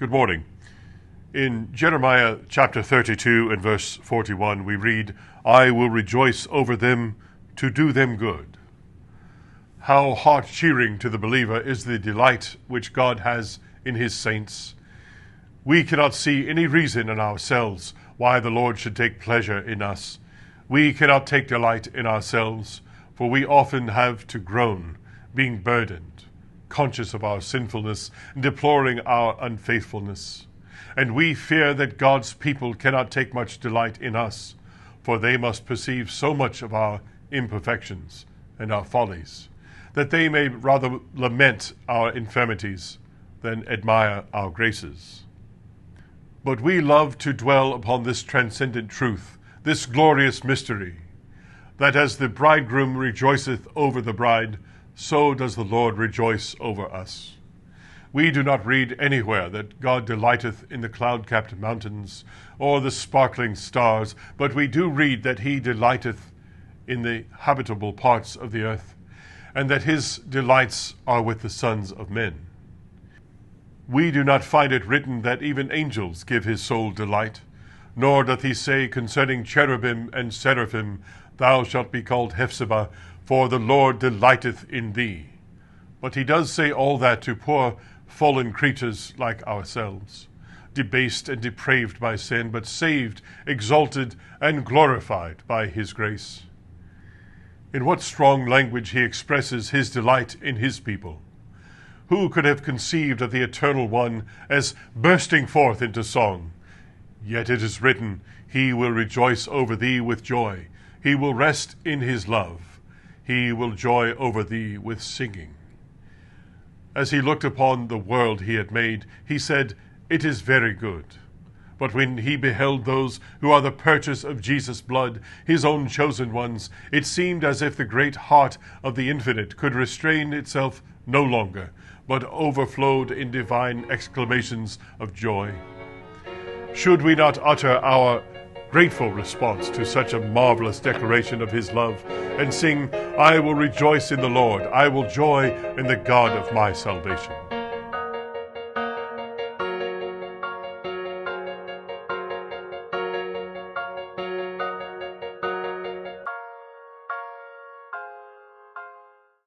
Good morning. In Jeremiah chapter 32 and verse 41, we read, "I will rejoice over them to do them good." How heart-cheering to the believer is the delight which God has in his saints. We cannot see any reason in ourselves why the Lord should take pleasure in us. We cannot take delight in ourselves, for we often have to groan, being burdened, conscious of our sinfulness, and deploring our unfaithfulness. And we fear that God's people cannot take much delight in us, for they must perceive so much of our imperfections and our follies, that they may rather lament our infirmities than admire our graces. But we love to dwell upon this transcendent truth, this glorious mystery, that as the bridegroom rejoiceth over the bride, so does the Lord rejoice over us. We do not read anywhere that God delighteth in the cloud-capped mountains or the sparkling stars, but we do read that he delighteth in the habitable parts of the earth, and that his delights are with the sons of men. We do not find it written that even angels give his soul delight, nor doth he say concerning cherubim and seraphim, "Thou shalt be called Hephzibah, for the Lord delighteth in thee." But he does say all that to poor fallen creatures like ourselves, debased and depraved by sin, but saved, exalted, and glorified by his grace. In what strong language he expresses his delight in his people. Who could have conceived of the Eternal One as bursting forth into song? Yet it is written, "He will rejoice over thee with joy. He will rest in his love. He will joy over thee with singing." As he looked upon the world he had made, he said, "It is very good." But when he beheld those who are the purchase of Jesus' blood, his own chosen ones, it seemed as if the great heart of the Infinite could restrain itself no longer, but overflowed in divine exclamations of joy. Should we not utter our grateful response to such a marvelous declaration of his love and sing, "I will rejoice in the Lord, I will joy in the God of my salvation"?